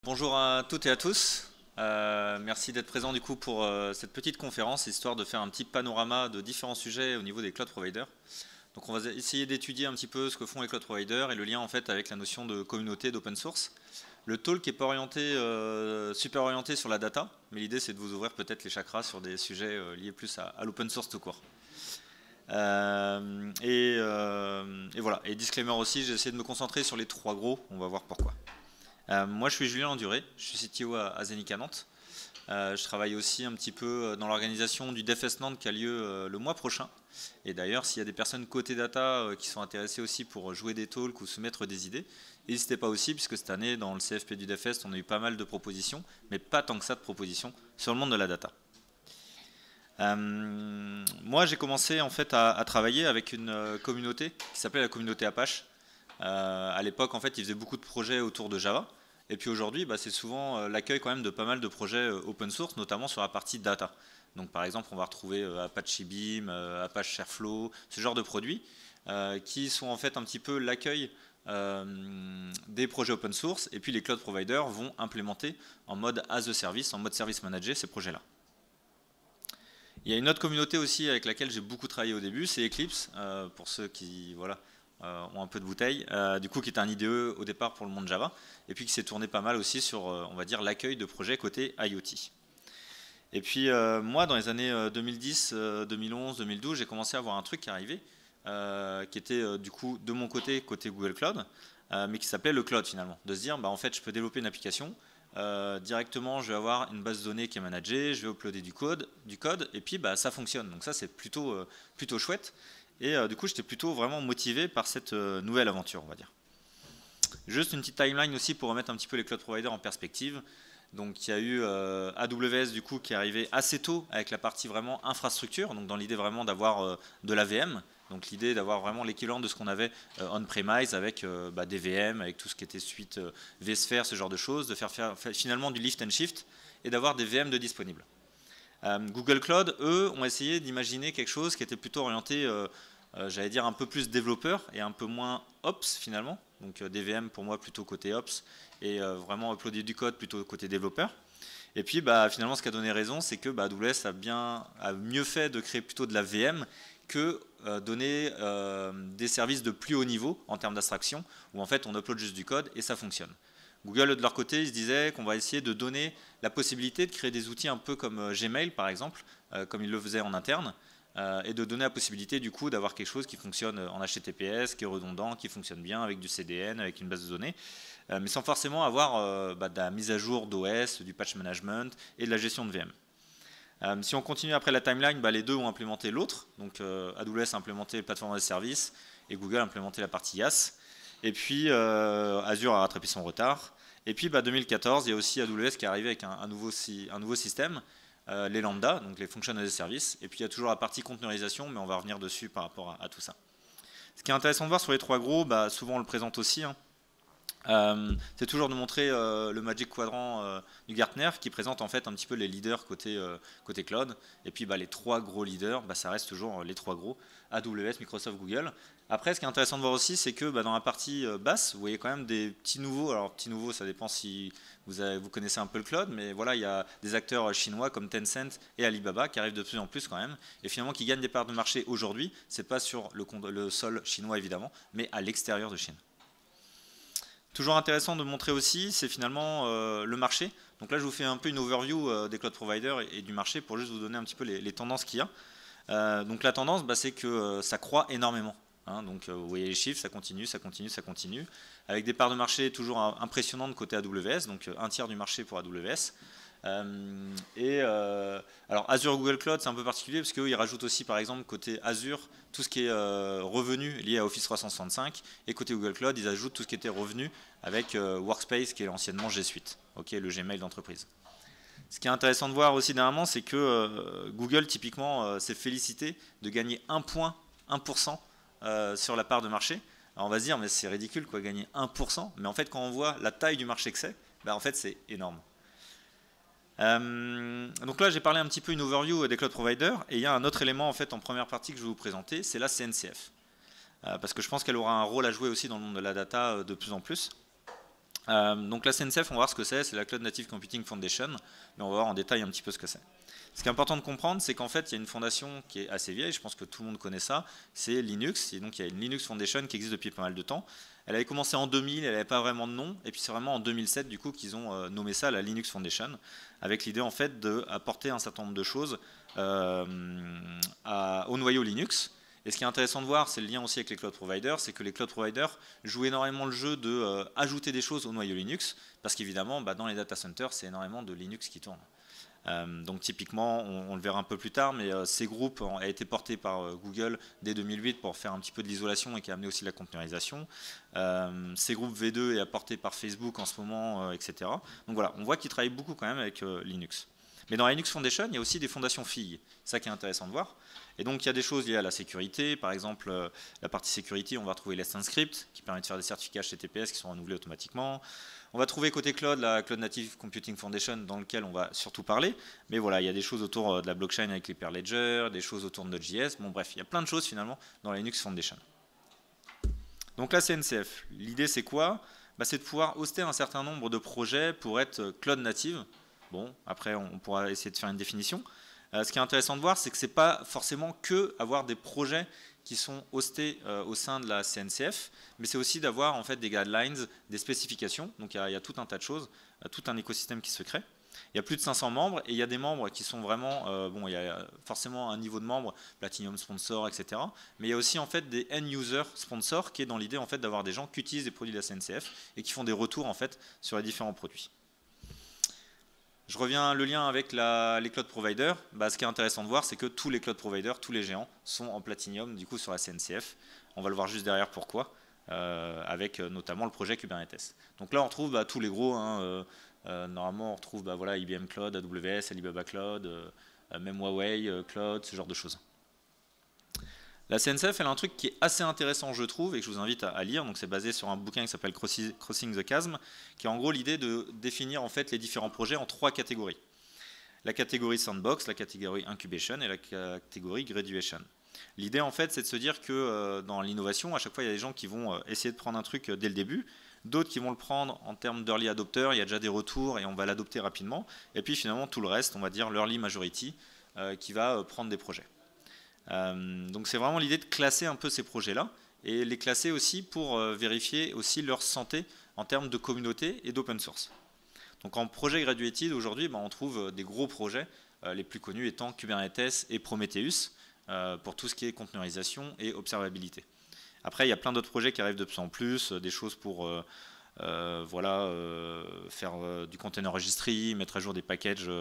Bonjour à toutes et à tous. Merci d'être présent du coup pour cette petite conférence, histoire de faire un petit panorama de différents sujets au niveau des cloud providers. Donc on va essayer d'étudier un petit peu ce que font les cloud providers et le lien en fait avec la notion de communauté, d'open source. Le talk n'est pas orienté, super orienté sur la data, mais l'idée c'est de vous ouvrir peut-être les chakras sur des sujets liés plus à l'open source tout court. Et voilà, et disclaimer aussi, j'ai essayé de me concentrer sur les trois gros, on va voir pourquoi. Moi je suis Julien Landuré, je suis CTO à Zenica Nantes. Je travaille aussi un petit peu dans l'organisation du DevFest Nantes qui a lieu le mois prochain. Et d'ailleurs, s'il y a des personnes côté data qui sont intéressées aussi pour jouer des talks ou soumettre des idées, n'hésitez pas aussi, puisque cette année, dans le CFP du DevFest, on a eu pas mal de propositions, mais pas tant que ça de propositions sur le monde de la data. Moi, j'ai commencé en fait à travailler avec une communauté qui s'appelait la communauté Apache. À l'époque, en fait, ils faisaient beaucoup de projets autour de Java. Et puis aujourd'hui, c'est souvent l'accueil quand même de pas mal de projets open source, notamment sur la partie data. Donc par exemple, on va retrouver Apache Beam, Apache Airflow, ce genre de produits qui sont en fait un petit peu l'accueil des projets open source. Et puis les cloud providers vont implémenter en mode as a service, en mode service manager ces projets-là. Il y a une autre communauté aussi avec laquelle j'ai beaucoup travaillé au début, c'est Eclipse, pour ceux qui ont un peu de bouteille, du coup qui est un IDE au départ pour le monde Java, et puis qui s'est tourné pas mal aussi sur, on va dire, l'accueil de projets côté IoT. Et puis moi, dans les années 2010, 2011, 2012, j'ai commencé à voir un truc qui arrivait, qui était du coup de mon côté Google Cloud, mais qui s'appelait le cloud finalement. De se dire, en fait, je peux développer une application, directement, je vais avoir une base de données qui est managée, je vais uploader du code, et puis ça fonctionne. Donc ça, c'est plutôt chouette. Et du coup, j'étais plutôt vraiment motivé par cette nouvelle aventure, on va dire. Juste une petite timeline aussi pour remettre un petit peu les cloud providers en perspective. Donc il y a eu AWS du coup qui est arrivé assez tôt avec la partie vraiment infrastructure, donc dans l'idée vraiment d'avoir de la VM. Donc l'idée d'avoir vraiment l'équivalent de ce qu'on avait on-premise avec des VM, avec tout ce qui était suite vSphere, ce genre de choses, de faire finalement du lift and shift et d'avoir des VM de disponibles. Google Cloud, eux, ont essayé d'imaginer quelque chose qui était plutôt orienté, j'allais dire, un peu plus développeur et un peu moins Ops finalement. Donc des VM pour moi plutôt côté Ops et vraiment uploader du code plutôt côté développeur. Et puis finalement ce qui a donné raison, c'est que AWS a mieux fait de créer plutôt de la VM que donner des services de plus haut niveau en termes d'abstraction, où en fait on upload juste du code et ça fonctionne. Google, de leur côté, ils se disaient qu'on va essayer de donner la possibilité de créer des outils un peu comme Gmail, par exemple, comme ils le faisaient en interne, et de donner la possibilité, du coup, d'avoir quelque chose qui fonctionne en HTTPS, qui est redondant, qui fonctionne bien avec du CDN, avec une base de données, mais sans forcément avoir de la mise à jour d'OS, du patch management et de la gestion de VM. Si on continue après la timeline, les deux ont implémenté l'autre. Donc AWS a implémenté le Platform as a Service et Google a implémenté la partie IaaS. Et puis Azure a rattrapé son retard. Et puis 2014, il y a aussi AWS qui est arrivé avec un nouveau système, les Lambda, donc les Function as a Service. Et puis il y a toujours la partie containerisation, mais on va revenir dessus par rapport à tout ça. Ce qui est intéressant de voir sur les trois gros, souvent on le présente aussi, c'est toujours de montrer le Magic Quadrant du Gartner qui présente en fait un petit peu les leaders côté cloud. Et puis les trois gros leaders, ça reste toujours les trois gros, AWS, Microsoft, Google. Après, ce qui est intéressant de voir aussi, c'est que dans la partie basse, vous voyez quand même des petits nouveaux. Alors petits nouveaux, ça dépend si vous connaissez un peu le cloud, mais voilà, il y a des acteurs chinois comme Tencent et Alibaba qui arrivent de plus en plus quand même, et finalement qui gagnent des parts de marché aujourd'hui. C'est pas sur le sol chinois évidemment, mais à l'extérieur de Chine. Toujours intéressant de montrer aussi, c'est finalement le marché. Donc là, je vous fais un peu une overview des cloud providers et du marché pour juste vous donner un petit peu les tendances qu'il y a. Donc la tendance, c'est que ça croît énormément. Donc vous voyez les chiffres, ça continue, ça continue, ça continue. Avec des parts de marché toujours impressionnantes côté AWS, donc un tiers du marché pour AWS. Alors Azure Google Cloud, c'est un peu particulier parce qu'ils rajoutent aussi par exemple côté Azure tout ce qui est revenu lié à Office 365, et côté Google Cloud ils ajoutent tout ce qui était revenu avec Workspace qui est anciennement G Suite, le Gmail d'entreprise. Ce qui est intéressant de voir aussi dernièrement, c'est que Google typiquement s'est félicité de gagner 1% sur la part de marché. Alors on va se dire mais c'est ridicule quoi, gagner 1%, mais en fait quand on voit la taille du marché que c'est, en fait c'est énorme. Donc là j'ai parlé un petit peu une overview des cloud providers, et il y a un autre élément en fait en première partie que je vais vous présenter, c'est la CNCF, parce que je pense qu'elle aura un rôle à jouer aussi dans le monde de la data de plus en plus. Donc la CNCF, on va voir ce que c'est la Cloud Native Computing Foundation, mais on va voir en détail un petit peu ce que c'est. Ce qui est important de comprendre, c'est qu'en fait, il y a une fondation qui est assez vieille, je pense que tout le monde connaît ça, c'est Linux, et donc il y a une Linux Foundation qui existe depuis pas mal de temps. Elle avait commencé en 2000, elle n'avait pas vraiment de nom, et puis c'est vraiment en 2007 du coup qu'ils ont nommé ça la Linux Foundation, avec l'idée en fait d'apporter un certain nombre de choses au noyau Linux. Et ce qui est intéressant de voir, c'est le lien aussi avec les cloud providers, c'est que les cloud providers jouent énormément le jeu de ajouter des choses au noyau Linux, parce qu'évidemment, dans les data centers, c'est énormément de Linux qui tourne. Donc typiquement, on le verra un peu plus tard, mais ces groupes ont été portés par Google dès 2008 pour faire un petit peu de l'isolation et qui a amené aussi la containerisation. Ces groupes V2 est apporté par Facebook en ce moment, etc. Donc voilà, on voit qu'ils travaillent beaucoup quand même avec Linux. Mais dans la Linux Foundation, il y a aussi des fondations filles. C'est ça qui est intéressant de voir. Et donc il y a des choses liées à la sécurité. Par exemple, la partie sécurité, on va retrouver Let's Encrypt, qui permet de faire des certificats HTTPS qui sont renouvelés automatiquement. On va trouver côté cloud la Cloud Native Computing Foundation, dans lequel on va surtout parler. Mais voilà, il y a des choses autour de la blockchain avec l'Hyperledger, des choses autour de Node.js. Bon bref, il y a plein de choses finalement dans la Linux Foundation. Donc la CNCF, l'idée c'est quoi? C'est de pouvoir hoster un certain nombre de projets pour être cloud native. Bon, après on pourra essayer de faire une définition. Ce qui est intéressant de voir, c'est que ce n'est pas forcément que avoir des projets qui sont hostés au sein de la CNCF, mais c'est aussi d'avoir en fait des guidelines, des spécifications. Donc il y a tout un tas de choses, tout un écosystème qui se crée. Il y a plus de 500 membres et il y a des membres qui sont vraiment, bon, il y a forcément un niveau de membres, Platinum sponsor, etc. Mais il y a aussi en fait des end-user sponsors qui est dans l'idée en fait d'avoir des gens qui utilisent des produits de la CNCF et qui font des retours en fait sur les différents produits. Je reviens le lien avec les cloud providers. Ce qui est intéressant de voir, c'est que tous les cloud providers, tous les géants, sont en Platinum du coup sur la CNCF. On va le voir juste derrière pourquoi, avec notamment le projet Kubernetes. Donc là, on retrouve tous les gros. Normalement, on retrouve voilà, IBM Cloud, AWS, Alibaba Cloud, même Huawei Cloud, ce genre de choses. La CNCF, elle a un truc qui est assez intéressant, je trouve, et que je vous invite à lire. Donc, c'est basé sur un bouquin qui s'appelle Crossing the Chasm, qui est en gros l'idée de définir en fait les différents projets en 3 catégories. La catégorie sandbox, la catégorie incubation et la catégorie graduation. L'idée, en fait, c'est de se dire que dans l'innovation, à chaque fois, il y a des gens qui vont essayer de prendre un truc dès le début, d'autres qui vont le prendre en termes d'early adopter, il y a déjà des retours et on va l'adopter rapidement. Et puis finalement, tout le reste, on va dire l'early majority, qui va prendre des projets. Donc c'est vraiment l'idée de classer un peu ces projets-là et les classer aussi pour vérifier aussi leur santé en termes de communauté et d'open source. Donc en projet graduated, aujourd'hui, on trouve des gros projets, les plus connus étant Kubernetes et Prometheus, pour tout ce qui est conteneurisation et observabilité. Après, il y a plein d'autres projets qui arrivent de plus en plus, des choses pour faire du container registry, mettre à jour des packages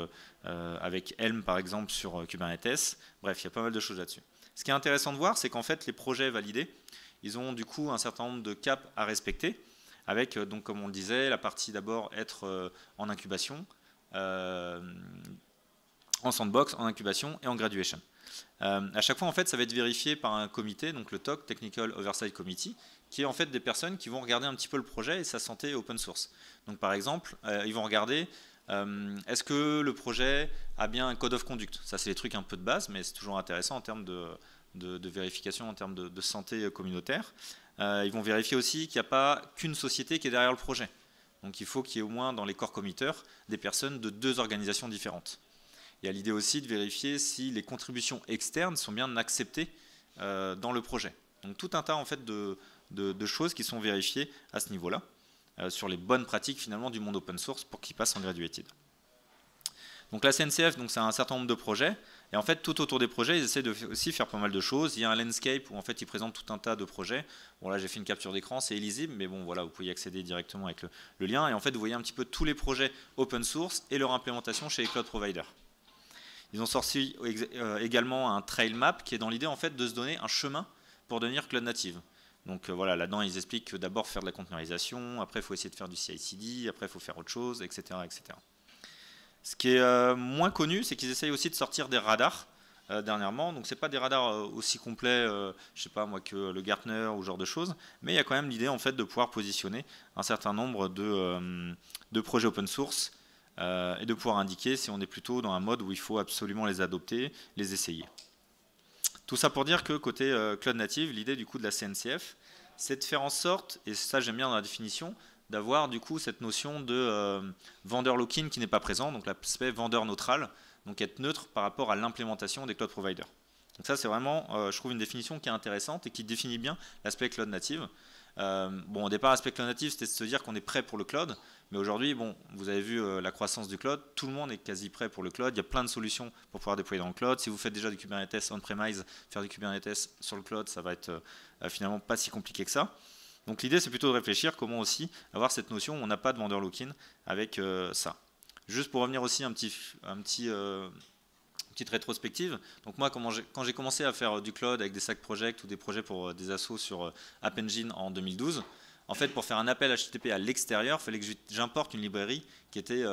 avec Helm par exemple sur Kubernetes. Bref, il y a pas mal de choses là-dessus. Ce qui est intéressant de voir, c'est qu'en fait les projets validés, ils ont du coup un certain nombre de caps à respecter, avec donc comme on le disait, la partie d'abord être en incubation, en sandbox, en incubation et en graduation. À chaque fois, en fait, ça va être vérifié par un comité, donc le TOC, Technical Oversight Committee, qui est en fait des personnes qui vont regarder un petit peu le projet et sa santé open source. Donc par exemple, ils vont regarder est-ce que le projet a bien un code of conduct. Ça, c'est des trucs un peu de base, mais c'est toujours intéressant en termes de vérification, en termes de santé communautaire. Ils vont vérifier aussi qu'il n'y a pas qu'une société qui est derrière le projet. Donc il faut qu'il y ait au moins dans les core committers des personnes de 2 organisations différentes. Il y a l'idée aussi de vérifier si les contributions externes sont bien acceptées dans le projet. Donc tout un tas en fait de choses qui sont vérifiées à ce niveau-là, sur les bonnes pratiques finalement du monde open source pour qu'ils passent en graduated. Donc la CNCF, c'est un certain nombre de projets, et en fait tout autour des projets, ils essaient de aussi faire pas mal de choses. Il y a un landscape où en fait ils présentent tout un tas de projets. Bon là j'ai fait une capture d'écran, c'est illisible, mais bon voilà, vous pouvez y accéder directement avec le lien, et en fait vous voyez un petit peu tous les projets open source et leur implémentation chez les cloud providers. Ils ont sorti également un trail map qui est dans l'idée en fait de se donner un chemin pour devenir cloud native. Donc voilà, là-dedans ils expliquent que d'abord faire de la conteneurisation, après il faut essayer de faire du CI/CD, après il faut faire autre chose, etc. etc. Ce qui est moins connu, c'est qu'ils essayent aussi de sortir des radars dernièrement. Donc c'est pas des radars aussi complets, je sais pas moi, que le Gartner ou ce genre de choses, mais il y a quand même l'idée en fait de pouvoir positionner un certain nombre de projets open source et de pouvoir indiquer si on est plutôt dans un mode où il faut absolument les adopter, les essayer. Tout ça pour dire que côté Cloud Native, l'idée du coup de la CNCF, c'est de faire en sorte, et ça j'aime bien dans la définition, d'avoir du coup cette notion de vendeur lock-in qui n'est pas présent, donc l'aspect vendeur neutral, donc être neutre par rapport à l'implémentation des cloud providers. Donc ça c'est vraiment, je trouve, une définition qui est intéressante et qui définit bien l'aspect cloud native. Bon, au départ, l'aspect cloud native, c'était de se dire qu'on est prêt pour le cloud, mais aujourd'hui, bon, vous avez vu la croissance du cloud, tout le monde est quasi prêt pour le cloud, il y a plein de solutions pour pouvoir déployer dans le cloud. Si vous faites déjà du Kubernetes on-premise, faire du Kubernetes sur le cloud, ça va être finalement pas si compliqué que ça. Donc l'idée, c'est plutôt de réfléchir comment aussi avoir cette notion où on n'a pas de vendeur lock-in avec ça. Juste pour revenir aussi petite rétrospective. Donc moi, quand j'ai commencé à faire du cloud avec des side projects ou des projets pour des assos sur App Engine en 2012, en fait, pour faire un appel HTTP à l'extérieur, il fallait que j'importe une librairie qui était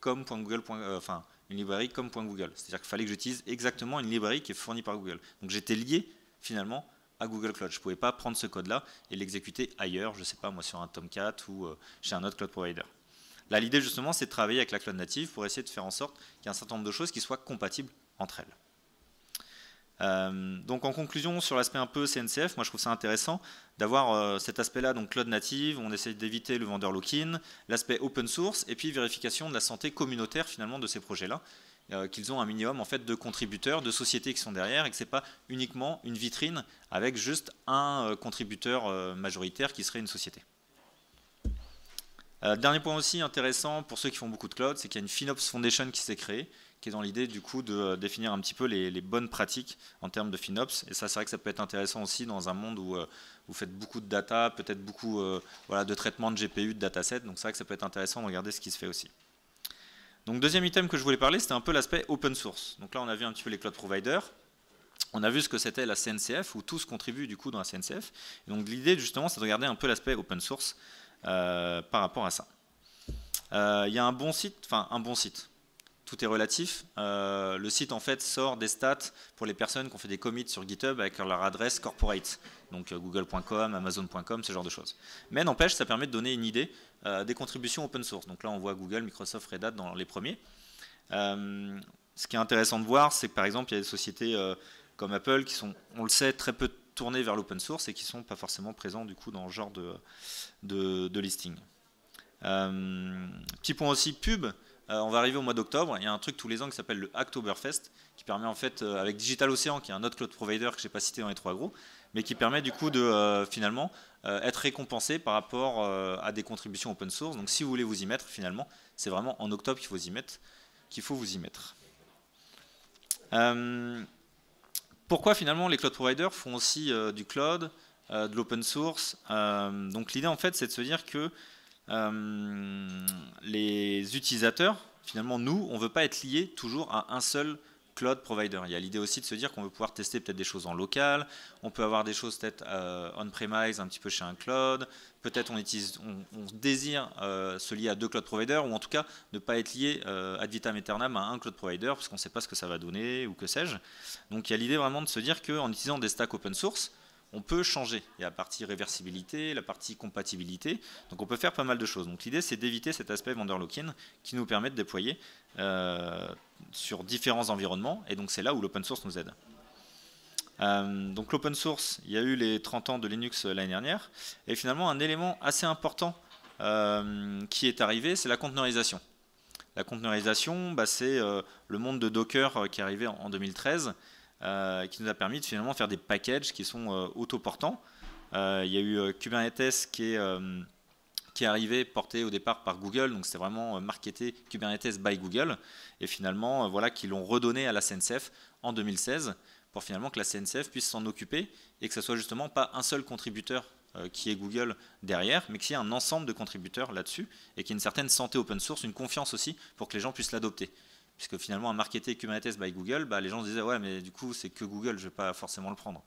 com.google, enfin une librairie com.google. C'est-à-dire qu'il fallait que j'utilise exactement une librairie qui est fournie par Google. Donc j'étais lié finalement à Google Cloud. Je ne pouvais pas prendre ce code-là et l'exécuter ailleurs, je ne sais pas moi, sur un Tomcat ou chez un autre cloud provider. Là, l'idée justement, c'est de travailler avec la cloud native pour essayer de faire en sorte qu'il y ait un certain nombre de choses qui soient compatibles entre elles. Donc en conclusion, sur l'aspect un peu CNCF, moi je trouve ça intéressant d'avoir cet aspect-là, donc cloud native, où on essaie d'éviter le vendeur lock-in, l'aspect open source, et puis vérification de la santé communautaire finalement de ces projets-là, qu'ils ont un minimum en fait de contributeurs, de sociétés qui sont derrière, et que ce n'est pas uniquement une vitrine avec juste un contributeur majoritaire qui serait une société. Dernier point aussi intéressant pour ceux qui font beaucoup de cloud, c'est qu'il y a une FinOps Foundation qui s'est créée, qui est dans l'idée du coup de définir un petit peu les bonnes pratiques en termes de FinOps. Et ça, c'est vrai que ça peut être intéressant aussi dans un monde où vous faites beaucoup de data, peut-être beaucoup voilà, de traitement de GPU, de dataset. Donc c'est vrai que ça peut être intéressant de regarder ce qui se fait aussi. Donc deuxième item que je voulais parler, c'était un peu l'aspect open source. Donc là, on a vu un petit peu les cloud providers. On a vu ce que c'était la CNCF, où tous contribuent du coup dans la CNCF. Et donc l'idée justement, c'est de regarder un peu l'aspect open source par rapport à ça. Il y a un bon site, enfin un bon site. Tout est relatif. Le site en fait sort des stats pour les personnes qui ont fait des commits sur GitHub avec leur adresse corporate, donc google.com, amazon.com, ce genre de choses. Mais n'empêche, ça permet de donner une idée des contributions open source. Donc là, on voit Google, Microsoft, Red Hat dans les premiers. Ce qui est intéressant de voir, c'est que par exemple, il y a des sociétés comme Apple qui sont, on le sait, très peu tournées vers l'open source et qui ne sont pas forcément présents du coup dans ce genre de listing. Petit point aussi pub. On va arriver au mois d'octobre, il y a un truc tous les ans qui s'appelle le Hacktoberfest, qui permet en fait, avec DigitalOcean, qui est un autre cloud provider que je n'ai pas cité dans les trois gros, mais qui permet du coup de finalement être récompensé par rapport à des contributions open source. Donc si vous voulez vous y mettre, finalement, c'est vraiment en octobre qu'il faut vous y mettre. Pourquoi finalement les cloud providers font aussi du cloud, de l'open source? Donc l'idée en fait, c'est de se dire que les utilisateurs, finalement nous, on ne veut pas être liés toujours à un seul cloud provider. Il y a l'idée aussi de se dire qu'on veut pouvoir tester peut-être des choses en local, on peut avoir des choses peut-être on-premise un petit peu chez un cloud, peut-être on désire se lier à deux cloud providers, ou en tout cas ne pas être lié ad vitam aeternam à un cloud provider parce qu'on ne sait pas ce que ça va donner ou que sais-je. Donc il y a l'idée vraiment de se dire qu'en utilisant des stacks open source, on peut changer. Il y a la partie réversibilité, la partie compatibilité, donc on peut faire pas mal de choses. Donc l'idée c'est d'éviter cet aspect vendor lock-in qui nous permet de déployer sur différents environnements, et donc c'est là où l'open source nous aide. Donc l'open source, il y a eu les 30 ans de Linux l'année dernière, et finalement un élément assez important qui est arrivé, c'est la conteneurisation. La conteneurisation, c'est le monde de Docker qui est arrivé en 2013, qui nous a permis de finalement faire des packages qui sont autoportants. Il y a eu Kubernetes qui est arrivé, porté au départ par Google, donc c'était vraiment marketé Kubernetes by Google, et finalement voilà qui l'ont redonné à la CNCF en 2016 pour finalement que la CNCF puisse s'en occuper et que ce soit justement pas un seul contributeur qui est Google derrière, mais qu'il y ait un ensemble de contributeurs là-dessus et qu'il y ait une certaine santé open source, une confiance aussi pour que les gens puissent l'adopter. Puisque finalement, à marketer Kubernetes by Google, les gens se disaient ouais, mais du coup, c'est que Google, je ne vais pas forcément le prendre.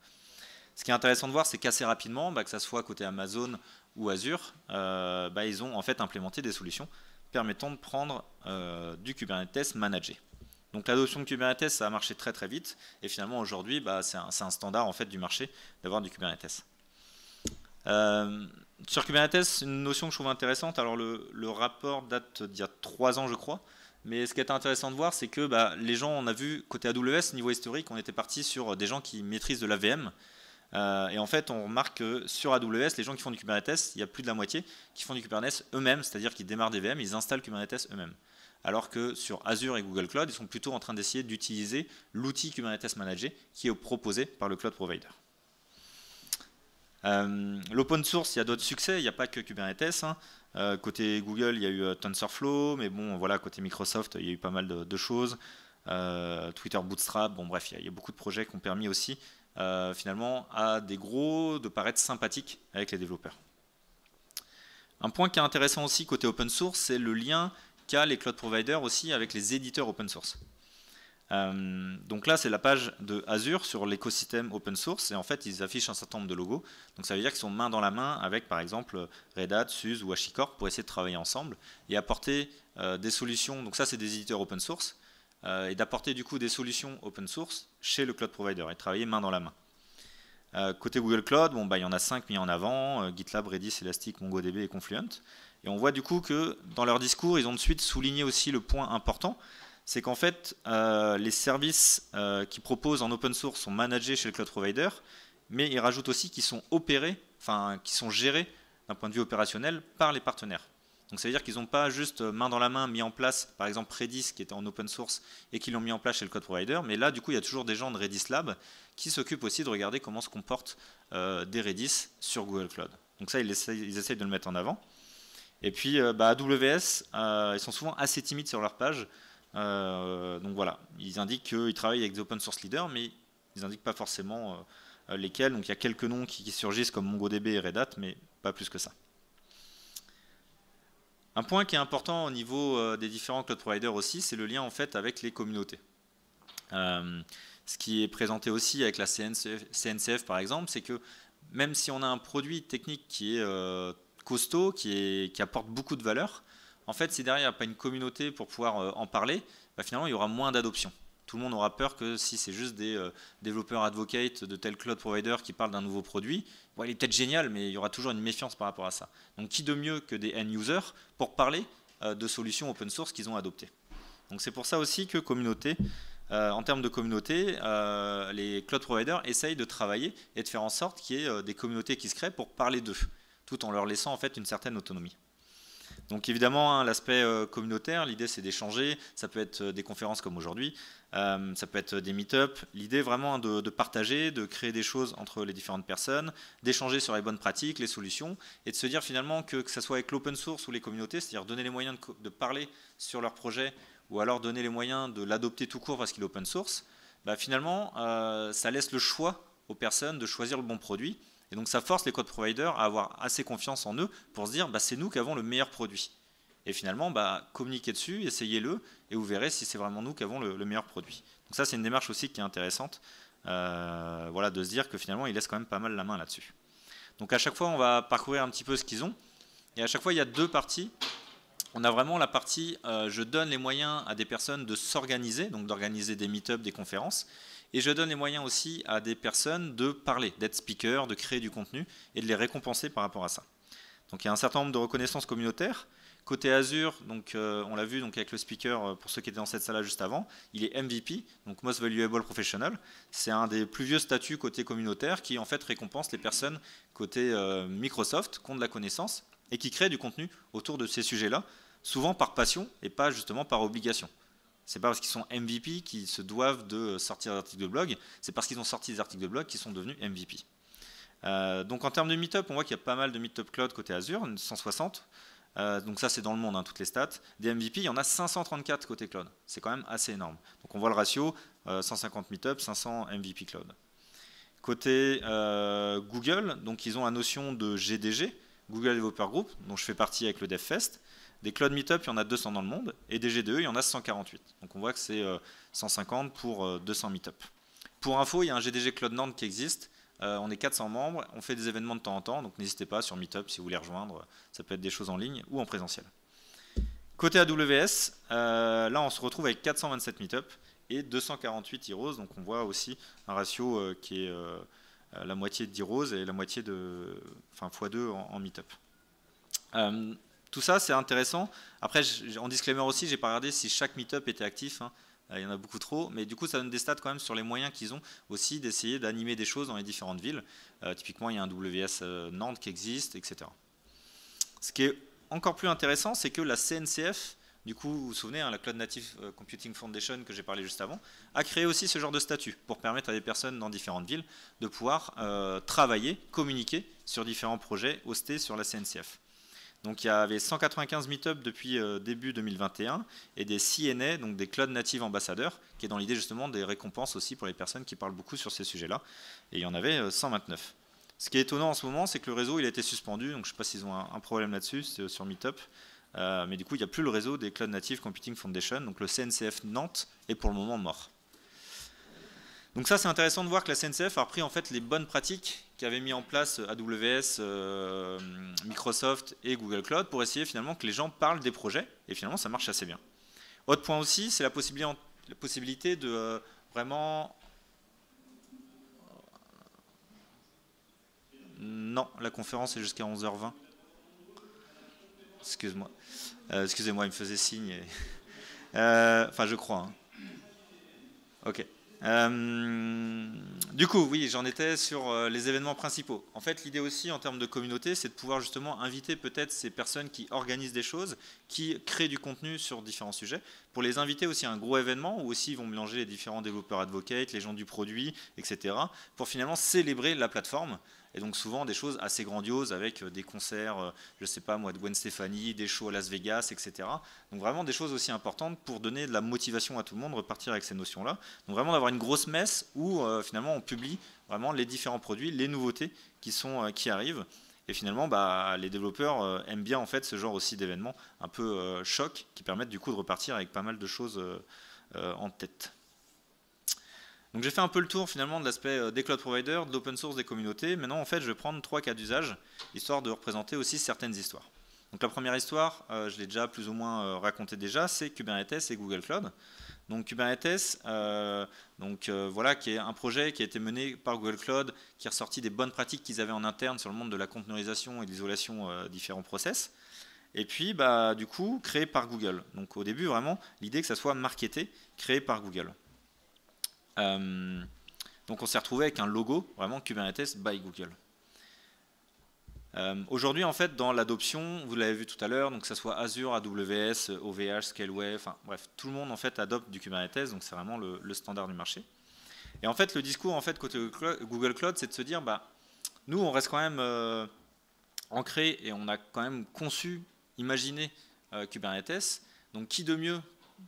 Ce qui est intéressant de voir, c'est qu'assez rapidement, que ça soit côté Amazon ou Azure, ils ont en fait implémenté des solutions permettant de prendre du Kubernetes managé. Donc l'adoption de Kubernetes, ça a marché très très vite, et finalement aujourd'hui, c'est un standard en fait du marché d'avoir du Kubernetes. Sur Kubernetes, une notion que je trouve intéressante. Alors le rapport date d'il y a 3 ans, je crois. Mais ce qui est intéressant de voir, c'est que les gens, on a vu côté AWS, niveau historique, on était parti sur des gens qui maîtrisent de l'AVM. Et en fait, on remarque que sur AWS, les gens qui font du Kubernetes, il y a plus de la moitié qui font du Kubernetes eux-mêmes, c'est-à-dire qu'ils démarrent des VM, ils installent Kubernetes eux-mêmes. Alors que sur Azure et Google Cloud, ils sont plutôt en train d'essayer d'utiliser l'outil Kubernetes Manager qui est proposé par le cloud provider. L'open source, il y a d'autres succès, il n'y a pas que Kubernetes. Côté Google, il y a eu TensorFlow, mais bon, voilà, côté Microsoft, il y a eu pas mal de choses. Twitter Bootstrap, bon bref, il y a beaucoup de projets qui ont permis aussi finalement à des gros de paraître sympathiques avec les développeurs. Un point qui est intéressant aussi côté open source, c'est le lien qu'a les cloud providers aussi avec les éditeurs open source. Donc là, c'est la page de Azure sur l'écosystème open source et en fait, ils affichent un certain nombre de logos. Donc ça veut dire qu'ils sont main dans la main avec par exemple Red Hat, SUSE ou HashiCorp pour essayer de travailler ensemble et apporter des solutions. Donc ça, c'est des éditeurs open source et d'apporter du coup des solutions open source chez le cloud provider et travailler main dans la main. Côté Google Cloud, bon, bah, il y en a 5 mis en avant, GitLab, Redis, Elastic, MongoDB et Confluent. Et on voit du coup que dans leur discours, ils ont de suite souligné aussi le point important, c'est qu'en fait, les services qu'ils proposent en open source sont managés chez le cloud provider, mais ils rajoutent aussi qu'ils sont opérés, enfin, qui sont gérés d'un point de vue opérationnel par les partenaires. Donc ça veut dire qu'ils n'ont pas juste main dans la main mis en place, par exemple Redis qui était en open source et qui l'ont mis en place chez le cloud provider, mais là du coup il y a toujours des gens de Redis Lab qui s'occupent aussi de regarder comment se comportent des Redis sur Google Cloud. Donc ça ils essayent de le mettre en avant. Et puis AWS, ils sont souvent assez timides sur leur page. Donc voilà, ils indiquent qu'ils travaillent avec des open source leaders, mais ils n'indiquent pas forcément lesquels. Donc il y a quelques noms qui surgissent comme MongoDB et Red Hat, mais pas plus que ça. Un point qui est important au niveau des différents cloud providers aussi, c'est le lien en fait avec les communautés. Ce qui est présenté aussi avec la CNCF par exemple, c'est que même si on a un produit technique qui est costaud, qui apporte beaucoup de valeur, en fait si derrière il n'y a pas une communauté pour pouvoir en parler, bah, finalement il y aura moins d'adoption. Tout le monde aura peur que si c'est juste des développeurs advocates de tel cloud provider qui parlent d'un nouveau produit, bon, il est peut-être génial, mais il y aura toujours une méfiance par rapport à ça. Donc qui de mieux que des end-users pour parler de solutions open source qu'ils ont adoptées. Donc c'est pour ça aussi que communauté, en termes de communauté, les cloud providers essayent de travailler et de faire en sorte qu'il y ait des communautés qui se créent pour parler d'eux, tout en leur laissant en fait une certaine autonomie. Donc évidemment, hein, l'aspect communautaire, l'idée c'est d'échanger, ça peut être des conférences comme aujourd'hui, ça peut être des meet-up, l'idée vraiment de partager, de créer des choses entre les différentes personnes, d'échanger sur les bonnes pratiques, les solutions, et de se dire finalement que ce soit avec l'open source ou les communautés, c'est-à-dire donner les moyens de parler sur leur projet, ou alors donner les moyens de l'adopter tout court parce qu'il est open source, bah finalement ça laisse le choix aux personnes de choisir le bon produit. Et donc ça force les cloud providers à avoir assez confiance en eux pour se dire bah, c'est nous qui avons le meilleur produit. Et finalement, bah, communiquez dessus, essayez-le, et vous verrez si c'est vraiment nous qui avons le meilleur produit. Donc ça c'est une démarche aussi qui est intéressante, voilà, de se dire que finalement ils laissent quand même pas mal la main là-dessus. Donc à chaque fois on va parcourir un petit peu ce qu'ils ont, et à chaque fois il y a deux parties. On a vraiment la partie je donne les moyens à des personnes de s'organiser, donc d'organiser des meet-up, des conférences, et je donne les moyens aussi à des personnes de parler, d'être speaker, de créer du contenu et de les récompenser par rapport à ça. Donc il y a un certain nombre de reconnaissances communautaires. Côté Azure, donc, on l'a vu donc, avec le speaker, pour ceux qui étaient dans cette salle juste avant, il est MVP, donc Most Valuable Professional. C'est un des plus vieux statuts côté communautaire qui en fait récompense les personnes côté Microsoft qui ont de la connaissance et qui créent du contenu autour de ces sujets-là, souvent par passion et pas justement par obligation. C'est pas parce qu'ils sont MVP qu'ils se doivent de sortir des articles de blog, c'est parce qu'ils ont sorti des articles de blog qu'ils sont devenus MVP. Donc en termes de meet-up, on voit qu'il y a pas mal de meet-up cloud côté Azure, 160. Donc ça c'est dans le monde, hein, toutes les stats. Des MVP, il y en a 534 côté cloud. C'est quand même assez énorme. Donc on voit le ratio, 150 meet-up, 500 MVP cloud. Côté Google, donc ils ont la notion de GDG, Google Developer Group, dont je fais partie avec le DevFest. Des Cloud Meetup, il y en a 200 dans le monde, et des GDE, il y en a 148. Donc on voit que c'est 150 pour 200 Meetup. Pour info, il y a un GDG Cloud Nantes qui existe, on est 400 membres, on fait des événements de temps en temps, donc n'hésitez pas sur Meetup si vous voulez rejoindre, ça peut être des choses en ligne ou en présentiel. Côté AWS, là on se retrouve avec 427 Meetup et 248 Heroes, donc on voit aussi un ratio qui est la moitié de Heroes et la moitié de, enfin x2 en Meetup. Tout ça, c'est intéressant. Après, en disclaimer aussi, j'ai pas regardé si chaque meetup était actif. Hein. il y en a beaucoup trop, mais du coup ça donne des stats quand même sur les moyens qu'ils ont aussi d'essayer d'animer des choses dans les différentes villes. Typiquement il y a un WS Nantes qui existe, etc. Ce qui est encore plus intéressant, c'est que la CNCF, du coup, vous vous souvenez, hein, la Cloud Native Computing Foundation que j'ai parlé juste avant, a créé aussi ce genre de statut pour permettre à des personnes dans différentes villes de pouvoir travailler, communiquer sur différents projets hostés sur la CNCF. Donc il y avait 195 meet-up depuis début 2021 et des CNA, donc des Cloud Native Ambassadeurs, qui est dans l'idée justement des récompenses aussi pour les personnes qui parlent beaucoup sur ces sujets-là. Et il y en avait 129. Ce qui est étonnant en ce moment, c'est que le réseau il a été suspendu, donc je ne sais pas s'ils ont un problème là-dessus, c'est sur Meetup. Mais du coup, il n'y a plus le réseau des Cloud Native Computing Foundation, donc le CNCF Nantes est pour le moment mort. Donc ça, c'est intéressant de voir que la CNCF a repris en fait les bonnes pratiques qu'avaient mis en place AWS, Microsoft et Google Cloud pour essayer finalement que les gens parlent des projets, et finalement ça marche assez bien. Autre point aussi, c'est la possibilité de vraiment... Non, la conférence est jusqu'à 11h20. Excuse-moi. Excusez-moi, il me faisait signe. Enfin, je crois. Hein. Ok. Du coup, oui, j'en étais sur les événements principaux. En fait, l'idée aussi en termes de communauté, c'est de pouvoir justement inviter peut-être ces personnes qui organisent des choses, qui créent du contenu sur différents sujets, pour les inviter aussi à un gros événement où aussi ils vont mélanger les différents développeurs advocates, les gens du produit, etc., pour finalement célébrer la plateforme. Et donc souvent des choses assez grandioses avec des concerts, je ne sais pas moi, de Gwen Stefani, des shows à Las Vegas, etc. Donc vraiment des choses aussi importantes pour donner de la motivation à tout le monde, repartir avec ces notions-là. Donc vraiment d'avoir une grosse messe où finalement on publie vraiment les différents produits, les nouveautés qui arrivent. Et finalement, bah, les développeurs aiment bien en fait ce genre aussi d'événements un peu choc qui permettent du coup de repartir avec pas mal de choses en tête. Donc j'ai fait un peu le tour finalement de l'aspect des cloud providers, de l'open source, des communautés. Maintenant en fait je vais prendre 3 cas d'usage, histoire de représenter aussi certaines histoires. Donc la première histoire, je l'ai déjà plus ou moins raconté déjà, c'est Kubernetes et Google Cloud. Donc Kubernetes, voilà, qui est un projet qui a été mené par Google Cloud, qui est ressorti des bonnes pratiques qu'ils avaient en interne sur le monde de la conteneurisation et de l'isolation différents process. Et puis bah, du coup créé par Google. Donc au début vraiment l'idée que ça soit marketé, créé par Google. Donc on s'est retrouvé avec un logo vraiment Kubernetes by Google. Aujourd'hui en fait dans l'adoption, vous l'avez vu tout à l'heure, donc que ce soit Azure, AWS, OVH, Scaleway, enfin bref, tout le monde en fait adopte du Kubernetes, donc c'est vraiment le standard du marché. Et en fait le discours en fait côté Google Cloud, c'est de se dire bah nous on reste quand même ancré et on a quand même conçu, imaginé Kubernetes, donc qui de mieux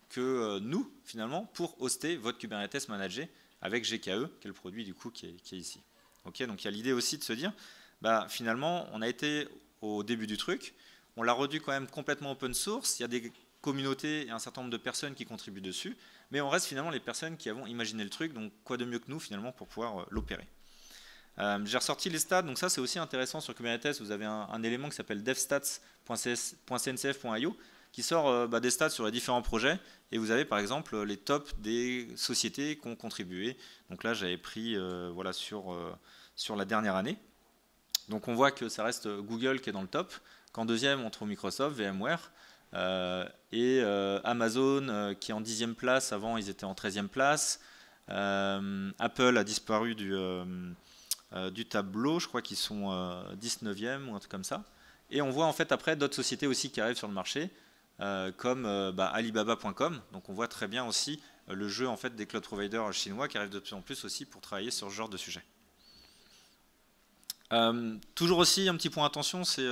que nous, finalement, pour hoster votre Kubernetes managé avec GKE, qui est le produit du coup qui est ici. Okay, donc il y a l'idée aussi de se dire, bah, finalement, on a été au début du truc, on l'a rendu quand même complètement open source, il y a des communautés et un certain nombre de personnes qui contribuent dessus, mais on reste finalement les personnes qui avons imaginé le truc, donc quoi de mieux que nous finalement pour pouvoir l'opérer. J'ai ressorti les stats, donc ça c'est aussi intéressant sur Kubernetes, vous avez un élément qui s'appelle devstats.cncf.io, qui sort des stats sur les différents projets, et vous avez par exemple les tops des sociétés qui ont contribué. Donc là j'avais pris voilà, sur la dernière année. Donc on voit que ça reste Google qui est dans le top, qu'en deuxième on trouve Microsoft, VMware, et Amazon qui est en 10e place, avant ils étaient en 13e place. Apple a disparu du tableau, je crois qu'ils sont 19e ou un truc comme ça. Et on voit en fait après d'autres sociétés aussi qui arrivent sur le marché, comme Alibaba.com. Donc on voit très bien aussi le jeu en fait des cloud providers chinois qui arrivent de plus en plus aussi pour travailler sur ce genre de sujet. Toujours aussi un petit point attention, c'est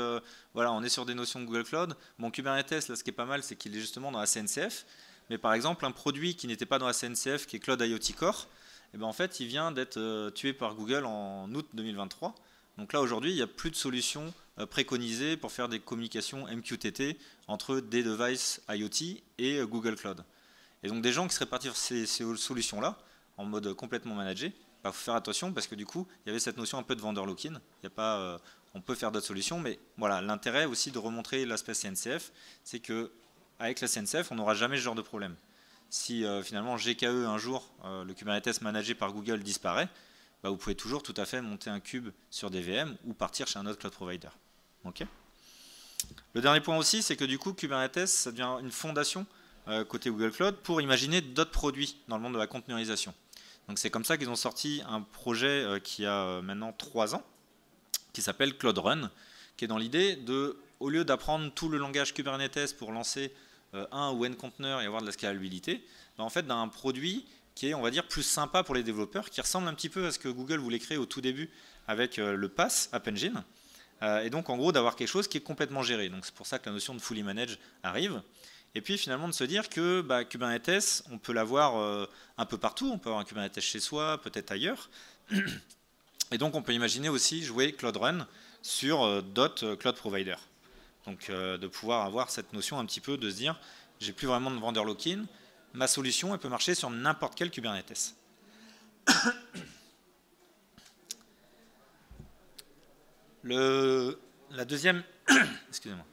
voilà, on est sur des notions de Google Cloud. Bon, Kubernetes, là, ce qui est pas mal, c'est qu'il est justement dans la CNCF. Mais par exemple, un produit qui n'était pas dans la CNCF, qui est Cloud IoT Core, eh ben, en fait, il vient d'être tué par Google en août 2023. Donc là, aujourd'hui, il n'y a plus de solution préconisée pour faire des communications MQTT entre des devices IoT et Google Cloud. Et donc des gens qui seraient partis sur ces solutions-là, en mode complètement managé, il faut faire attention parce que du coup, il y avait cette notion un peu de vendor lock-in. On peut faire d'autres solutions, mais voilà, l'intérêt aussi de remontrer l'aspect CNCF, c'est qu'avec la CNCF, on n'aura jamais ce genre de problème. Si finalement GKE un jour, le Kubernetes managé par Google disparaît, bah, vous pouvez toujours tout à fait monter un cube sur des VM ou partir chez un autre cloud provider. Okay. Le dernier point aussi, c'est que du coup, Kubernetes, ça devient une fondation côté Google Cloud pour imaginer d'autres produits dans le monde de la containerisation. Donc c'est comme ça qu'ils ont sorti un projet qui a maintenant 3 ans, qui s'appelle Cloud Run, qui est dans l'idée de, au lieu d'apprendre tout le langage Kubernetes pour lancer un ou n conteneurs et avoir de la scalabilité, en fait d'un produit qui est, on va dire, plus sympa pour les développeurs, qui ressemble un petit peu à ce que Google voulait créer au tout début avec le PaaS, App Engine, et donc en gros d'avoir quelque chose qui est complètement géré. Donc c'est pour ça que la notion de fully managed arrive. Et puis finalement de se dire que Kubernetes, on peut l'avoir un peu partout, on peut avoir un Kubernetes chez soi, peut-être ailleurs. Et donc on peut imaginer aussi jouer Cloud Run sur d'autres cloud providers. Donc de pouvoir avoir cette notion un petit peu de se dire, j'ai plus vraiment de vendeur lock-in, ma solution elle peut marcher sur n'importe quel Kubernetes. La deuxième, excusez-moi.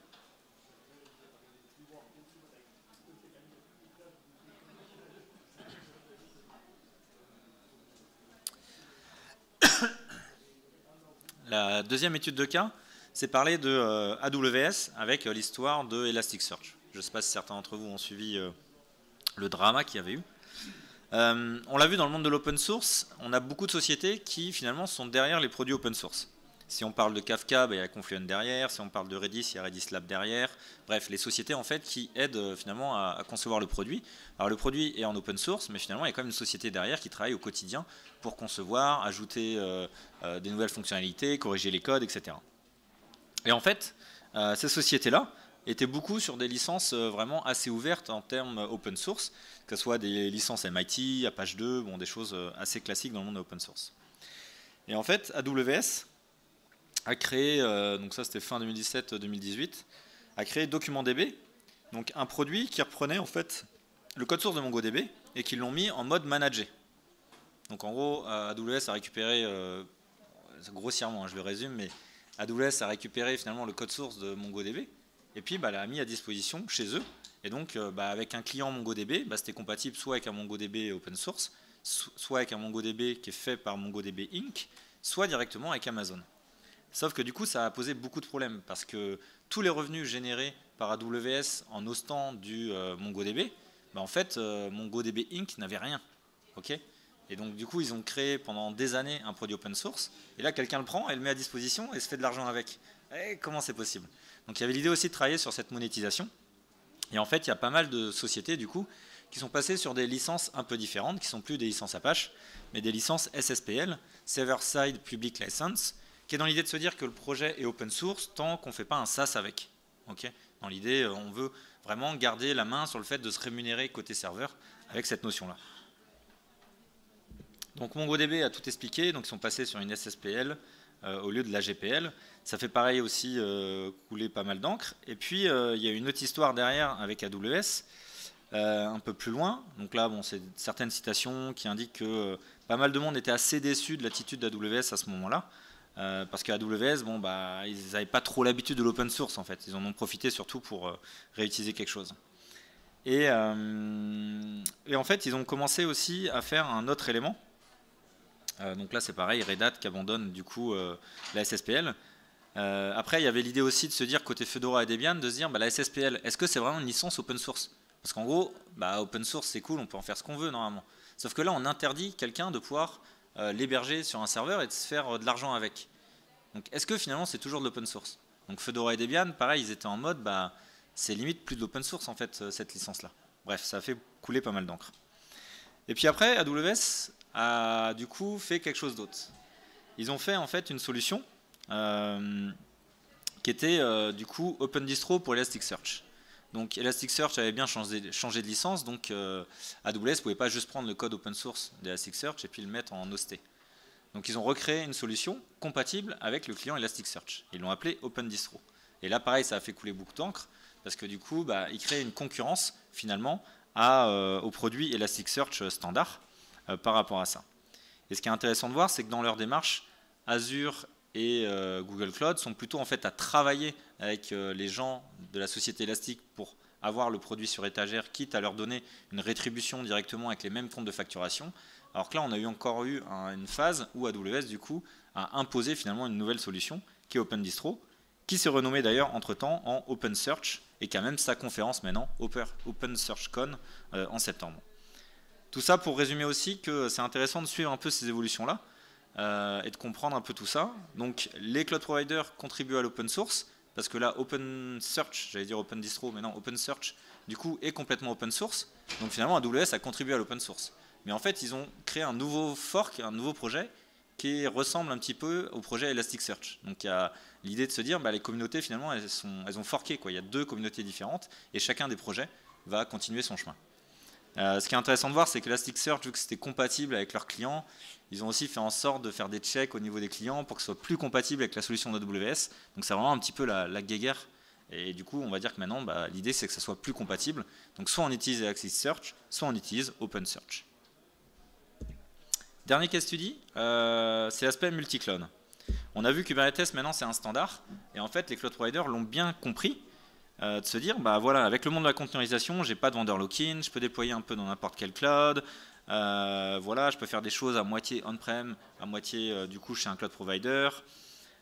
La deuxième étude de cas, c'est parler de AWS avec l'histoire de Elasticsearch. Je ne sais pas si certains d'entre vous ont suivi le drama qu'il y avait eu. On l'a vu dans le monde de l'open source, on a beaucoup de sociétés qui finalement sont derrière les produits open source. Si on parle de Kafka, il y a Confluent derrière. Si on parle de Redis, il y a Redis Lab derrière. Bref, les sociétés en fait qui aident finalement à concevoir le produit. Alors le produit est en open source, mais finalement il y a quand même une société derrière qui travaille au quotidien pour concevoir, ajouter des nouvelles fonctionnalités, corriger les codes, etc. Et en fait, ces sociétés-là étaient beaucoup sur des licences vraiment assez ouvertes en termes open source, que ce soit des licences MIT, Apache 2, bon, des choses assez classiques dans le monde open source. Et en fait, AWS a créé, donc ça c'était fin 2017-2018, a créé DocumentDB, donc un produit qui reprenait en fait le code source de MongoDB et qui l'ont mis en mode managé. Donc en gros, AWS a récupéré, grossièrement, je le résume, mais AWS a récupéré finalement le code source de MongoDB et puis l'a mis à disposition chez eux. Et donc avec un client MongoDB, c'était compatible soit avec un MongoDB open source, soit avec un MongoDB qui est fait par MongoDB Inc., soit directement avec Amazon. Sauf que du coup, ça a posé beaucoup de problèmes parce que tous les revenus générés par AWS en hostant du MongoDB, en fait, MongoDB Inc. n'avait rien. Okay, et donc, du coup, ils ont créé pendant des années un produit open source. Et là, quelqu'un le prend et le met à disposition et se fait de l'argent avec. Et comment c'est possible? Donc, il y avait l'idée aussi de travailler sur cette monétisation. Et en fait, il y a pas mal de sociétés, du coup, qui sont passées sur des licences un peu différentes, qui ne sont plus des licences Apache, mais des licences SSPL, Server-Side Public License, qui est dans l'idée de se dire que le projet est open source tant qu'on ne fait pas un SaaS avec. Okay, dans l'idée, on veut vraiment garder la main sur le fait de se rémunérer côté serveur avec cette notion-là. Donc MongoDB a tout expliqué, donc ils sont passés sur une SSPL au lieu de la GPL. Ça fait pareil aussi couler pas mal d'encre. Et puis il y a une autre histoire derrière avec AWS, un peu plus loin. Donc là, bon, c'est certaines citations qui indiquent que pas mal de monde était assez déçu de l'attitude d'AWS à ce moment-là. Parce qu'AWS, ils n'avaient pas trop l'habitude de l'open source en fait. Ils en ont profité surtout pour réutiliser quelque chose. Et en fait, ils ont commencé aussi à faire un autre élément. Donc là, c'est pareil, Red Hat qui abandonne du coup la SSPL. Après, il y avait l'idée aussi de se dire côté Fedora et Debian, de se dire la SSPL, est-ce que c'est vraiment une licence open source? Parce qu'en gros, open source c'est cool, on peut en faire ce qu'on veut normalement. Sauf que là, on interdit quelqu'un de pouvoir l'héberger sur un serveur et de se faire de l'argent avec. Donc est-ce que finalement c'est toujours de l'open source? Donc Fedora et Debian, pareil, ils étaient en mode, c'est limite plus de l'open source en fait, cette licence-là. Bref, ça a fait couler pas mal d'encre. Et puis après, AWS a du coup fait quelque chose d'autre. Ils ont fait en fait une solution qui était du coup Open Distro pour Elasticsearch. Donc Elasticsearch avait bien changé de licence, donc AWS ne pouvait pas juste prendre le code open source d'Elasticsearch et puis le mettre en hosté. Donc ils ont recréé une solution compatible avec le client Elasticsearch. Ils l'ont appelé Open Distro. Et là pareil, ça a fait couler beaucoup d'encre parce que du coup, ils créent une concurrence finalement au produit Elasticsearch standard par rapport à ça. Et ce qui est intéressant de voir, c'est que dans leur démarche, Azure et Google Cloud sont plutôt en fait à travailler avec les gens de la société Elastic pour avoir le produit sur étagère, quitte à leur donner une rétribution directement avec les mêmes comptes de facturation. Alors que là, on a encore eu une phase où AWS du coup a imposé finalement une nouvelle solution qui est Open Distro, qui s'est renommé d'ailleurs entre-temps en OpenSearch, et qui a même sa conférence maintenant, OpenSearchCon, en septembre. Tout ça pour résumer aussi que c'est intéressant de suivre un peu ces évolutions-là, et de comprendre un peu tout ça. Donc les cloud providers contribuent à l'open source, parce que là OpenSearch, j'allais dire Open Distro, mais non, OpenSearch du coup est complètement open source. Donc finalement AWS a contribué à l'open source. Mais en fait ils ont créé un nouveau fork, un nouveau projet qui ressemble un petit peu au projet Elasticsearch. Donc il y a l'idée de se dire les communautés finalement elles ont forké, quoi. Il y a deux communautés différentes et chacun des projets va continuer son chemin. Ce qui est intéressant de voir, c'est que Elasticsearch, vu que c'était compatible avec leurs clients, ils ont aussi fait en sorte de faire des checks au niveau des clients pour que ce soit plus compatible avec la solution d'AWS. Donc c'est vraiment un petit peu la guéguerre. Et du coup, on va dire que maintenant, l'idée c'est que ça soit plus compatible. Donc soit on utilise Elasticsearch, soit on utilise OpenSearch. Dernier case study, c'est l'aspect multi-cloud. On a vu que Kubernetes maintenant c'est un standard. Et en fait, les cloud providers l'ont bien compris. De se dire, voilà, avec le monde de la containerisation, j'ai pas de vendeur lock-in, je peux déployer un peu dans n'importe quel cloud, voilà, je peux faire des choses à moitié on-prem, à moitié du coup chez un cloud provider.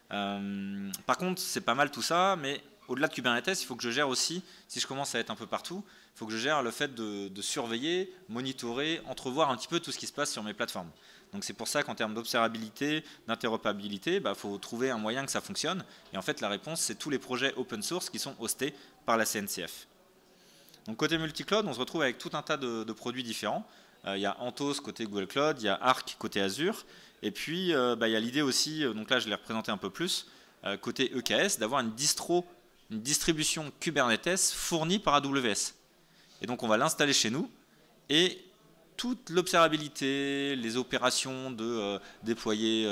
Par contre, c'est pas mal tout ça, mais au-delà de Kubernetes, il faut que je gère aussi, si je commence à être un peu partout, il faut que je gère le fait de surveiller, monitorer, entrevoir un petit peu tout ce qui se passe sur mes plateformes. Donc c'est pour ça qu'en termes d'observabilité, d'interopérabilité, il faut trouver un moyen que ça fonctionne. Et en fait, la réponse, c'est tous les projets open source qui sont hostés par la CNCF. Donc côté multi-cloud, on se retrouve avec tout un tas de produits différents. Il y a Anthos côté Google Cloud, il y a Arc côté Azure. Et puis, il y a l'idée aussi, donc là je l'ai représenté un peu plus, côté EKS, d'avoir une distribution Kubernetes fournie par AWS. Et donc on va l'installer chez nous et toute l'observabilité, les opérations de déployer,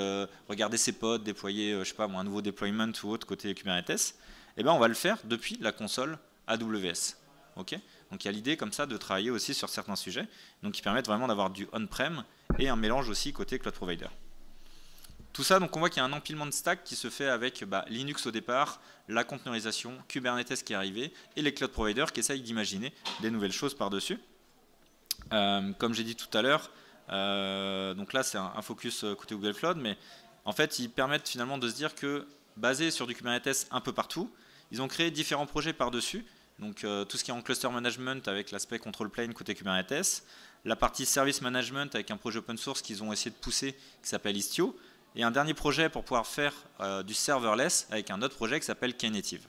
regarder ses pods, déployer, je sais pas moi, un nouveau deployment ou autre côté Kubernetes, on va le faire depuis la console AWS. Okay, donc il y a l'idée comme ça de travailler aussi sur certains sujets, donc qui permettent vraiment d'avoir du on-prem et un mélange aussi côté cloud provider. Tout ça, donc on voit qu'il y a un empilement de stack qui se fait avec Linux au départ, la conteneurisation, Kubernetes qui est arrivé, et les cloud providers qui essayent d'imaginer des nouvelles choses par-dessus. Comme j'ai dit tout à l'heure, donc là c'est un focus côté Google Cloud, mais en fait ils permettent finalement de se dire que basé sur du Kubernetes un peu partout, ils ont créé différents projets par-dessus, donc tout ce qui est en cluster management avec l'aspect control plane côté Kubernetes, la partie service management avec un projet open source qu'ils ont essayé de pousser qui s'appelle Istio, et un dernier projet pour pouvoir faire du serverless avec un autre projet qui s'appelle Knative.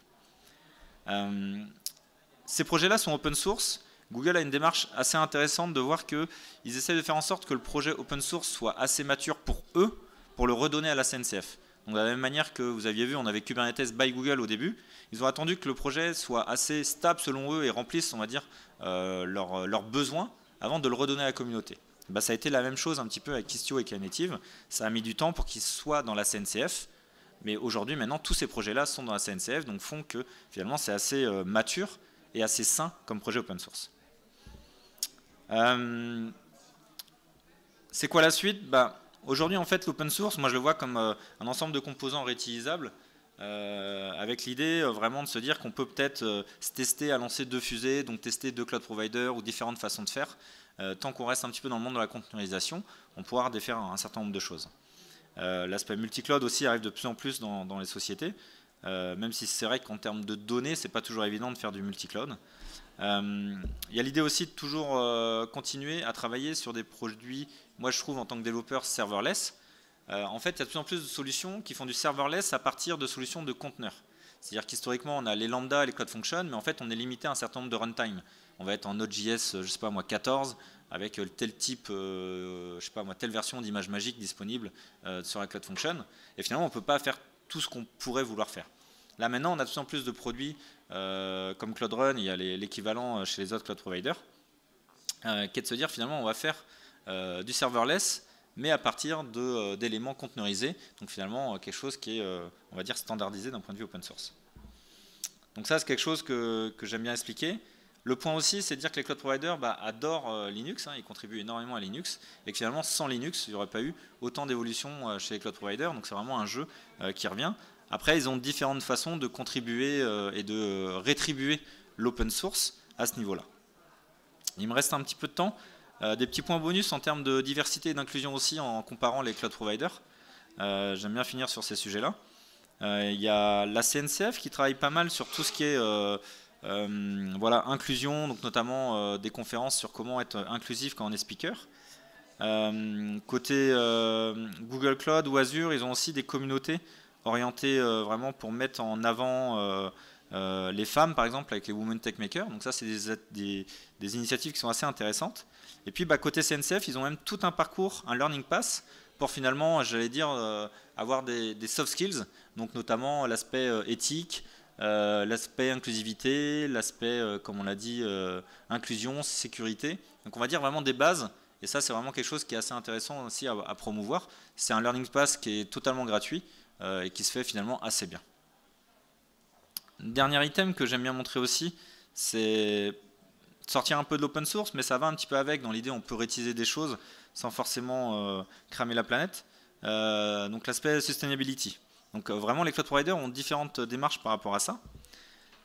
Ces projets-là sont open source. Google a une démarche assez intéressante de voir qu'ils essaient de faire en sorte que le projet open source soit assez mature pour eux, pour le redonner à la CNCF. Donc de la même manière que vous aviez vu, on avait Kubernetes by Google au début, ils ont attendu que le projet soit assez stable selon eux et remplisse, on va dire, leurs besoins avant de le redonner à la communauté. Ça a été la même chose un petit peu avec Istio et Knative. Ça a mis du temps pour qu'ils soient dans la CNCF, mais aujourd'hui, maintenant, tous ces projets-là sont dans la CNCF, donc font que finalement c'est assez mature et assez sain comme projet open source. C'est quoi la suite? Aujourd'hui, en fait, l'open source, moi je le vois comme un ensemble de composants réutilisables, avec l'idée vraiment de se dire qu'on peut peut-être se tester à lancer 2 fusées, donc tester 2 cloud providers ou différentes façons de faire. Tant qu'on reste un petit peu dans le monde de la containerisation, on pourra défaire un certain nombre de choses. L'aspect multi-cloud aussi arrive de plus en plus dans les sociétés, même si c'est vrai qu'en termes de données, c'est pas toujours évident de faire du multi-cloud. Il y a l'idée aussi de toujours continuer à travailler sur des produits, moi je trouve en tant que développeur serverless. En fait, il y a de plus en plus de solutions qui font du serverless à partir de solutions de conteneurs. C'est-à-dire qu'historiquement, on a les lambda et les cloud functions, mais en fait, on est limité à un certain nombre de runtime. On va être en Node.js, je sais pas moi, 14, avec tel type, je sais pas moi, telle version d'image magique disponible sur la cloud function. Et finalement, on ne peut pas faire tout ce qu'on pourrait vouloir faire. Là, maintenant, on a de plus en plus de produits comme Cloud Run, il y a l'équivalent chez les autres cloud providers, qui est de se dire finalement, on va faire du serverless, mais à partir d'éléments conteneurisés, donc finalement quelque chose qui est, on va dire, standardisé d'un point de vue open source. Donc ça, c'est quelque chose que j'aime bien expliquer. Le point aussi, c'est de dire que les cloud providers adorent Linux, ils contribuent énormément à Linux, et que finalement, sans Linux, il n'y aurait pas eu autant d'évolution chez les cloud providers, donc c'est vraiment un jeu qui revient. Après, ils ont différentes façons de contribuer et de rétribuer l'open source à ce niveau-là. Il me reste un petit peu de temps. Des petits points bonus en termes de diversité et d'inclusion aussi en comparant les cloud providers. J'aime bien finir sur ces sujets-là. Il y a la CNCF qui travaille pas mal sur tout ce qui est voilà, inclusion, donc notamment des conférences sur comment être inclusif quand on est speaker. Côté Google Cloud ou Azure, ils ont aussi des communautés orientées vraiment pour mettre en avant les femmes, par exemple, avec les Women Tech Makers. Donc ça, c'est des initiatives qui sont assez intéressantes. Et puis, côté CNCF, ils ont même tout un parcours, un Learning Pass, pour finalement, j'allais dire, avoir des soft skills, donc notamment l'aspect éthique, l'aspect inclusivité, l'aspect, comme on l'a dit, inclusion, sécurité. Donc on va dire vraiment des bases. Et ça, c'est vraiment quelque chose qui est assez intéressant aussi à promouvoir. C'est un Learning Pass qui est totalement gratuit et qui se fait finalement assez bien. Dernier item que j'aime bien montrer aussi, c'est sortir un peu de l'open source, mais ça va un petit peu avec. Dans l'idée, on peut réutiliser des choses sans forcément cramer la planète. Donc l'aspect sustainability. Donc vraiment, les cloud providers ont différentes démarches par rapport à ça.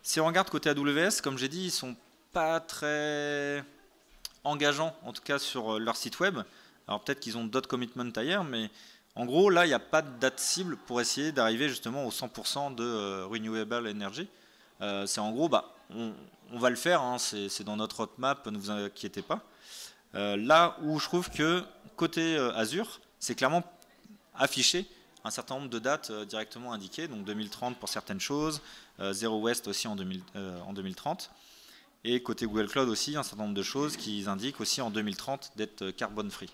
Si on regarde côté AWS, comme j'ai dit, ils sont pas très engageants, en tout cas sur leur site web. Alors peut-être qu'ils ont d'autres commitments ailleurs, mais en gros, là, il n'y a pas de date cible pour essayer d'arriver justement au 100% de renewable energy. C'est en gros, on va le faire, hein, c'est dans notre roadmap, ne vous inquiétez pas. Là où je trouve que côté Azure, c'est clairement affiché un certain nombre de dates directement indiquées, donc 2030 pour certaines choses, Zero Waste aussi en 2030. Et côté Google Cloud aussi, un certain nombre de choses qui indiquent aussi en 2030 d'être carbone free.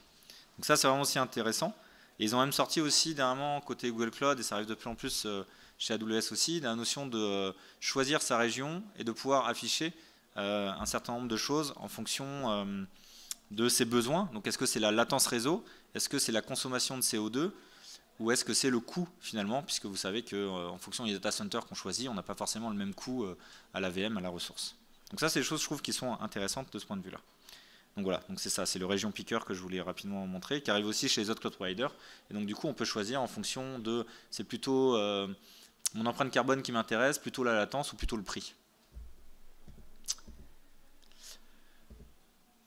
Donc ça, c'est vraiment aussi intéressant. Et ils ont même sorti aussi dernièrement côté Google Cloud, et ça arrive de plus en plus chez AWS aussi, la notion de choisir sa région et de pouvoir afficher un certain nombre de choses en fonction de ses besoins. Donc est-ce que c'est la latence réseau, est-ce que c'est la consommation de CO2, ou est-ce que c'est le coût finalement, puisque vous savez qu'en fonction des data centers qu'on choisit, on n'a pas forcément le même coût à la VM, à la ressource. Donc ça, c'est des choses, je trouve, qui sont intéressantes de ce point de vue-là. Donc voilà, donc c'est ça, c'est le région picker que je voulais rapidement montrer, qui arrive aussi chez les autres cloud providers. Et donc du coup, on peut choisir en fonction de, c'est plutôt mon empreinte carbone qui m'intéresse, plutôt la latence ou plutôt le prix.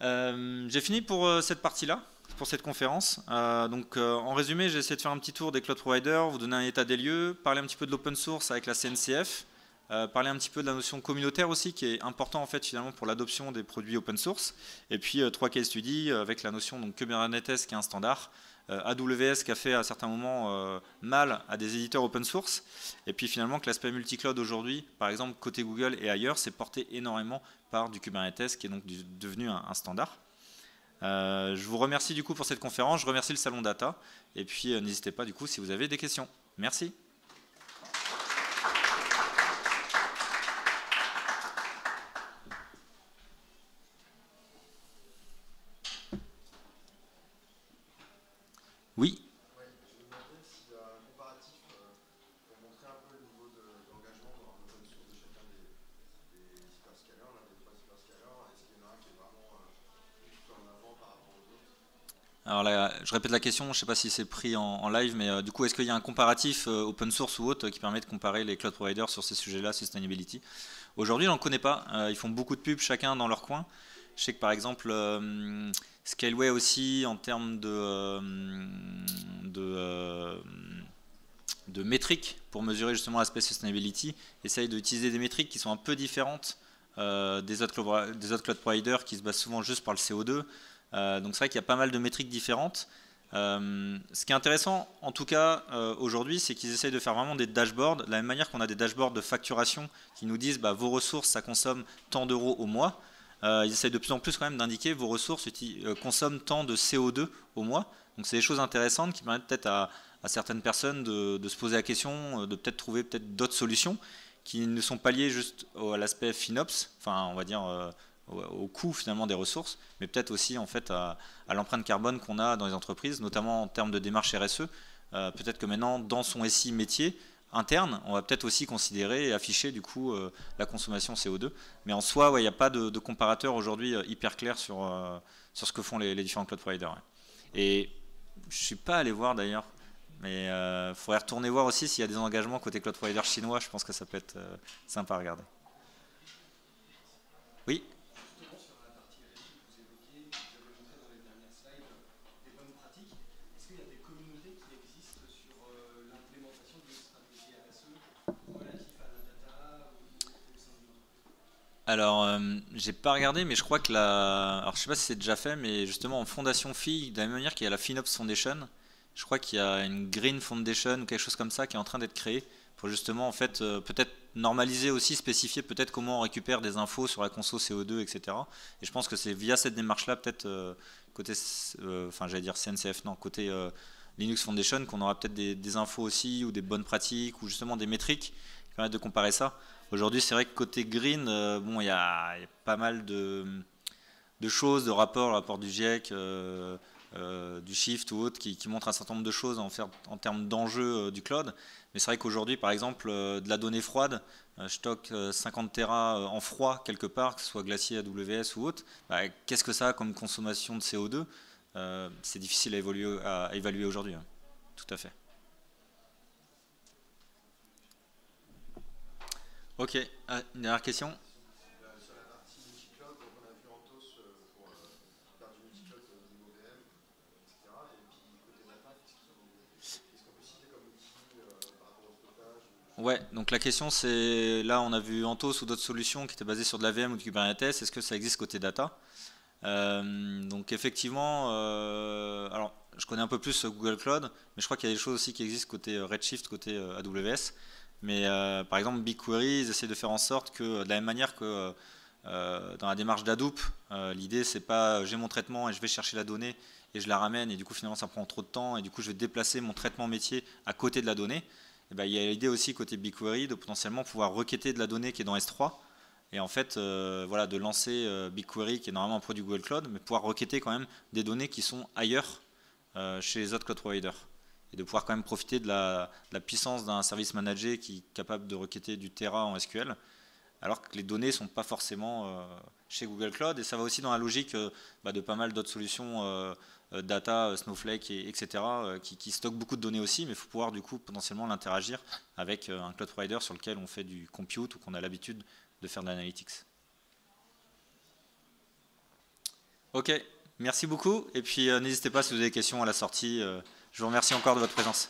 J'ai fini pour cette partie-là, pour cette conférence. En résumé, j'ai essayé de faire un petit tour des cloud providers, vous donner un état des lieux, parler un petit peu de l'open source avec la CNCF, parler un petit peu de la notion communautaire aussi, qui est important en fait finalement pour l'adoption des produits open source. Et puis 3 case studies avec la notion donc Kubernetes qui est un standard, AWS qui a fait à certains moments mal à des éditeurs open source, et puis finalement que l'aspect multi-cloud aujourd'hui, par exemple côté Google et ailleurs, c'est porté énormément par du Kubernetes qui est donc devenu un standard. Je vous remercie du coup pour cette conférence, je remercie le Salon Data, et puis n'hésitez pas du coup si vous avez des questions. Merci. Oui. Ouais, je me demandais s'il y a un comparatif pour montrer un peu le niveau d'engagement dans l'open source de chacun des hyperscalers, l'un des 3 hyperscalers. Est-ce qu'il y en a un qui est vraiment plus en avant par rapport aux autres? Alors là, je répète la question, je ne sais pas si c'est pris en live, mais du coup, est-ce qu'il y a un comparatif open source ou autre qui permet de comparer les cloud providers sur ces sujets-là, sustainability? Aujourd'hui, j'en connais pas. Ils font beaucoup de pubs chacun dans leur coin. Je sais que par exemple, Scaleway aussi, en termes de métriques pour mesurer justement l'aspect sustainability, essaye d'utiliser des métriques qui sont un peu différentes des autres cloud providers qui se basent souvent juste par le CO2. Donc c'est vrai qu'il y a pas mal de métriques différentes. Ce qui est intéressant en tout cas aujourd'hui, c'est qu'ils essayent de faire vraiment des dashboards, de la même manière qu'on a des dashboards de facturation qui nous disent vos ressources ça consomme tant d'euros au mois. Ils essayent de plus en plus quand même d'indiquer vos ressources consomment tant de CO2 au mois. Donc c'est des choses intéressantes qui permettent peut-être à certaines personnes de se poser la question, de peut-être trouver peut-être d'autres solutions qui ne sont pas liées juste à l'aspect FinOps, enfin on va dire au coût finalement des ressources, mais peut-être aussi en fait à l'empreinte carbone qu'on a dans les entreprises, notamment en termes de démarche RSE. Peut-être que maintenant dans son SI métier interne, on va peut-être aussi considérer et afficher du coup la consommation CO2. Mais en soi, il n'y a pas de comparateur aujourd'hui hyper clair sur ce que font les différents cloud providers. Ouais. Et je ne suis pas allé voir d'ailleurs, mais il faudrait retourner voir aussi s'il y a des engagements côté cloud provider chinois. Je pense que ça peut être sympa à regarder. Oui. Justement, sur la partie régie que vous évoquiez, que vous avez montré dans les dernières slides, des bonnes pratiques, est-ce qu'il y a des communautés qui existent sur l'implémentation d'une stratégie RSE Alors, j'ai pas regardé, mais je crois que alors je sais pas si c'est déjà fait, mais justement en fondation FI, de la même manière qu'il y a la FinOps Foundation, je crois qu'il y a une Green Foundation ou quelque chose comme ça qui est en train d'être créé pour justement en fait peut-être normaliser aussi, spécifier peut-être comment on récupère des infos sur la conso CO2, etc. Et je pense que c'est via cette démarche-là, peut-être côté, enfin j'allais dire CNCF, non, côté Linux Foundation, qu'on aura peut-être des infos aussi ou des bonnes pratiques ou justement des métriques qui permettent de comparer ça. Aujourd'hui, c'est vrai que côté green, bon, il y a pas mal de choses, de rapports, le rapport du GIEC, du Shift ou autre, qui montrent un certain nombre de choses en termes d'enjeux du cloud. Mais c'est vrai qu'aujourd'hui, par exemple, de la donnée froide, je stocke 50 Tera en froid quelque part, que ce soit Glacier, AWS ou autre. Bah, qu'est-ce que ça a comme consommation de CO2? C'est difficile à évaluer aujourd'hui, hein. Tout à fait. Ok, une dernière question? Sur la partie multi-cloud, donc on a vu Anthos pour faire du multi-cloud au niveau VM, etc. Et puis côté data, qu'est-ce qu'on peut citer comme outil par rapport au stockage ou des choses Ouais, comme ça? donc la question c'est, là on a vu Anthos ou d'autres solutions qui étaient basées sur de la VM ou du Kubernetes, est-ce que ça existe côté data? Donc effectivement, alors je connais un peu plus Google Cloud, mais je crois qu'il y a des choses aussi qui existent côté Redshift, côté AWS. Mais par exemple BigQuery, ils essaient de faire en sorte que de la même manière que dans la démarche d'Hadoop, l'idée c'est pas j'ai mon traitement et je vais chercher la donnée et je la ramène et du coup finalement ça prend trop de temps et du coup je vais déplacer mon traitement métier à côté de la donnée. Et ben, il y a l'idée aussi côté BigQuery de potentiellement pouvoir requêter de la donnée qui est dans S3 et en fait voilà, de lancer BigQuery qui est normalement un produit Google Cloud, mais pouvoir requêter quand même des données qui sont ailleurs chez les autres cloud providers. Et de pouvoir quand même profiter de la puissance d'un service managé qui est capable de requêter du Tera en SQL, alors que les données ne sont pas forcément chez Google Cloud. Et ça va aussi dans la logique bah, de pas mal d'autres solutions data, Snowflake, etc., qui stockent beaucoup de données aussi, mais il faut pouvoir du coup potentiellement l'interagir avec un cloud provider sur lequel on fait du compute ou qu'on a l'habitude de faire de l'analytics. Ok, merci beaucoup. Et puis n'hésitez pas si vous avez des questions à la sortie. Je vous remercie encore de votre présence.